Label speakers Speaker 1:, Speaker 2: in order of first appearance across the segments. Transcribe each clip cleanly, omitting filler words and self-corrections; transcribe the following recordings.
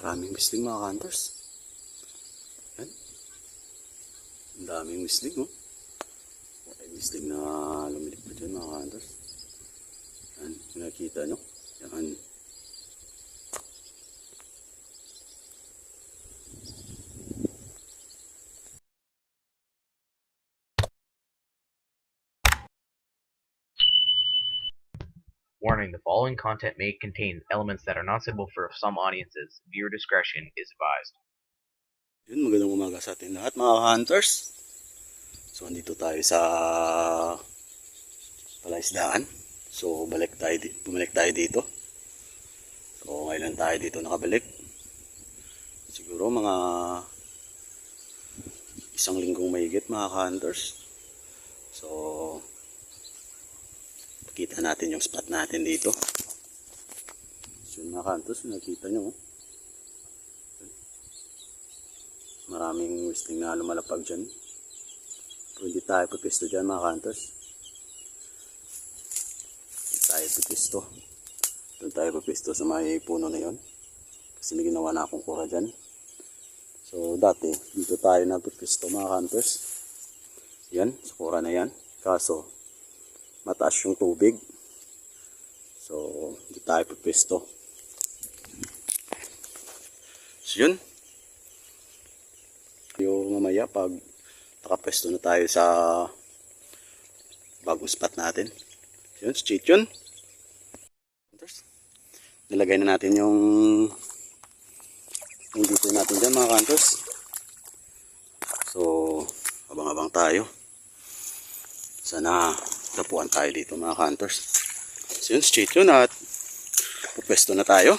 Speaker 1: Maraming misling mga hunters. Yan. Ang daming misling oh. May misling na lumilipad dyan mga hunters. Yan. Nakikita nyo. Yan.
Speaker 2: Warning, the following content may contain elements that are not suitable for some audiences. Viewer discretion is advised.
Speaker 1: Yun, magandang umaga sa atin lahat mga hunters. So, andito tayo sa palaisdaan. So, bumalik tayo dito. So, ngayon lang tayo dito nakabalik. Siguro mga isang linggong mahigit mga hunters. So, pakita natin yung spot natin dito. So, mga hunters, nakita nyo. Maraming whistling na lumalapag dyan. Pero hindi tayo pupisto dyan mga hunters. Hindi tayo pupisto. Doon tayo pupisto sa may puno na yon. Kasi may ginawa na akong kura dyan. So dati, dito tayo na pupisto mga hunters. Yan, sa kura na yan. Kaso, mataas yung tubig. So, hindi tayo pupisto. So yun. Yung mamaya pag nakapwesto na tayo sa bagong spot natin. Yun, cheat yun. Nilagay na natin yung dito natin dyan mga hunters. So, abang-abang tayo. Sana tapuan tayo dito mga hunters. So yun, cheat yun at pupwesto na tayo.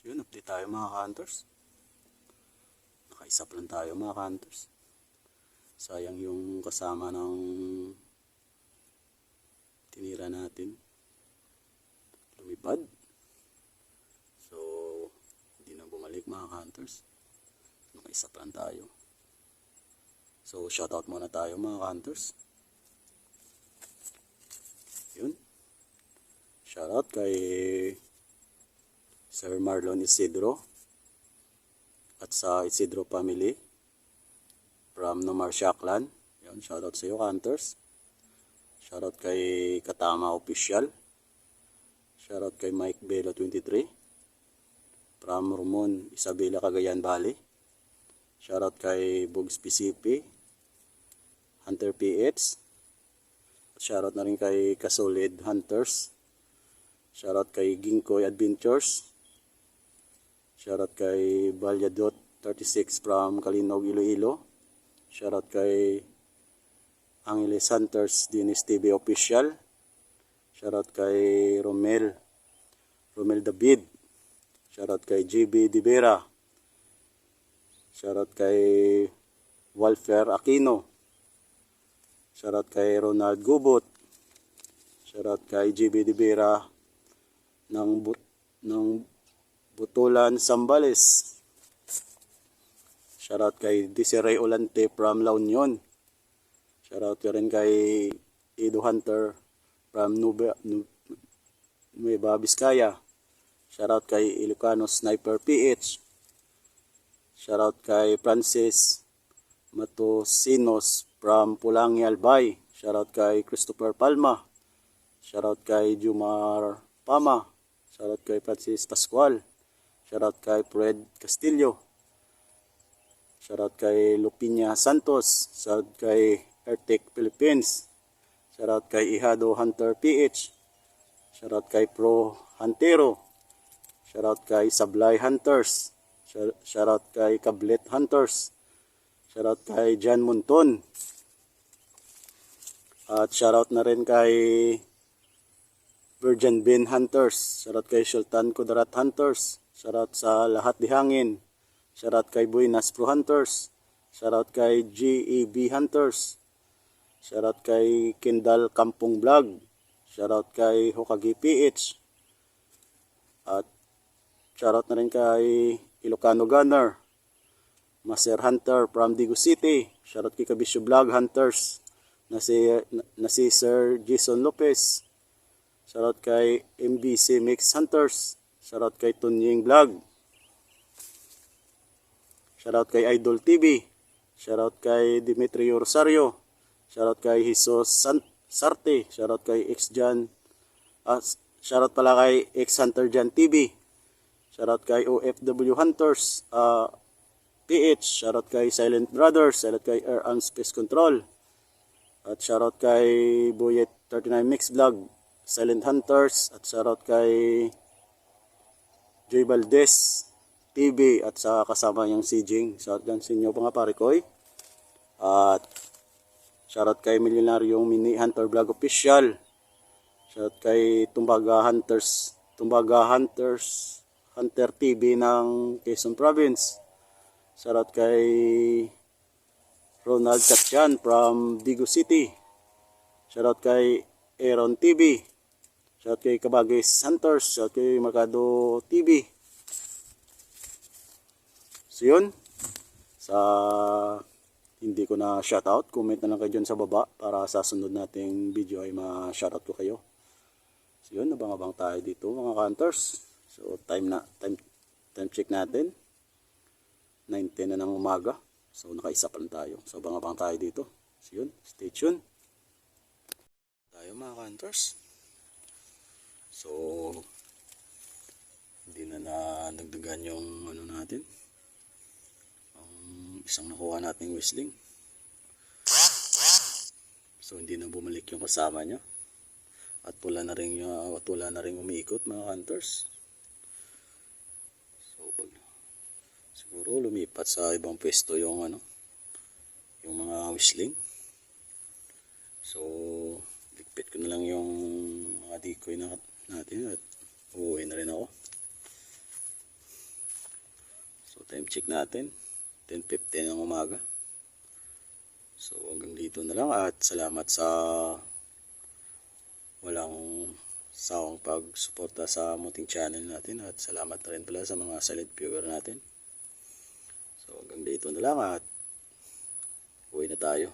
Speaker 1: Yun, update tayo mga hunters. Nakaisap lang tayo mga hunters. Sayang yung kasama ng tinira natin. Lumipad. So, hindi na bumalik mga hunters. Nakaisap lang tayo. So, shoutout muna tayo mga hunters. Yun. Shoutout kay Sir Marlon Isidro at sa Isidro family from Nomar Shaklan. Yan, shoutout sa iyo hunters. Shoutout kay Katama Official. Shoutout kay Mike Belo 23 from Rumon, Isabela, Cagayan Valley. Shoutout kay Bugs PCP, Hunter PH. Shoutout na rin kay Kasolid Hunters. Shoutout kay Ginkoy Adventures. Shoutout kay Balyadot 36 from Kalinog, Iloilo. Shoutout kay Angeles Hunters, Dennis TV Official. Shoutout kay Romel David. Shoutout kay GB Divera. Shoutout kay Walfer Aquino. Shoutout kay Ronald Gubot. Shoutout kay GB Divera ng Butulan, Sambales. Shoutout kay Desiree Olante from La Union. Shoutout rin kay Edo Hunter from Nueva Vizcaya. Shoutout kay Ilocano Sniper PH. Shoutout kay Francis Matosinos from Pulangi, Albay. Shoutout kay Christopher Palma. Shoutout kay Jumar Pama. Shoutout kay Francis Pascual. Shoutout kay Fred Castillo. Shoutout kay Lupinya Santos. Shoutout kay Airtech Philippines. Shoutout kay Ihado Hunter PH. Shoutout kay Pro Hantero. Shoutout kay Sablay Hunters. Shoutout kay Kablet Hunters. Shoutout kay Jan Munton. At shoutout na rin kay Virgin Bean Hunters. Shoutout kay Sultan Kudarat Hunters. Shoutout sa lahat di hangin. Shoutout kay Buenas Pro Hunters. Shoutout kay GEB Hunters. Shoutout kay Kendall Kampong Vlog. Shoutout kay Hokage PH. At shoutout na rin kay Ilocano Gunner. Master Hunter from Digo City. Shoutout kay Kabisyo Vlog Hunters na si Sir Jason Lopez. Shoutout kay MBC Mix Hunters. Shoutout kay Tunying Vlog. Shoutout kay Idol TV. Shoutout kay Dimitrio Rosario. Shoutout kay Jesus Sarte. Shoutout kay X-Jan. Shoutout pala kay X-Hunter Jan TV. Shoutout kay OFW Hunters. PH. Shoutout kay Silent Brothers. Shoutout kay Air and Space Control. At shoutout kay Boyet 39 Mix Vlog. Silent Hunters. At shoutout kay Joy Valdez TV at sa kasama niyang si Jing. Shoutout yan sa inyo mga pare ko. At shoutout kay Milyonaryong Mini Hunter Vlog Official. Shoutout kay Tumbaga Hunters Hunter TV ng Quezon Province. Shoutout kay Ronald Chatchan from Digo City. Shoutout kay Aaron TV. Shoutout kay Kabagis Hunters. Shoutout kay Mercado TV. So yun, sa hindi ko na shoutout, comment na lang kayo dyan sa baba para sa sunod nating video ay ma-shoutout ko kayo. So yun, abang-abang tayo dito mga hunters. So time check natin, 9:10 na ng umaga. So nakaisa pa lang tayo. So abang-abang tayo dito. So yun, stay tuned. Tayo mga hunters. So hindi na nagdagan yung ano natin. Isang nakuha nating whistling. So hindi na bumalik yung kasama niya. At wala na rin umiikot mga hunters. So siguro lumipat sa ibang pwesto yung yung mga whistling. So ligpit ko na lang yung mga decoy natin at uuwi na rin ako. So time check natin, 10:15 ng umaga. So hanggang dito na lang at salamat sa walang sawang pagsuporta sa munting channel natin at salamat na rin pala sa mga silent viewer natin. So hanggang dito na lang at uwi na tayo.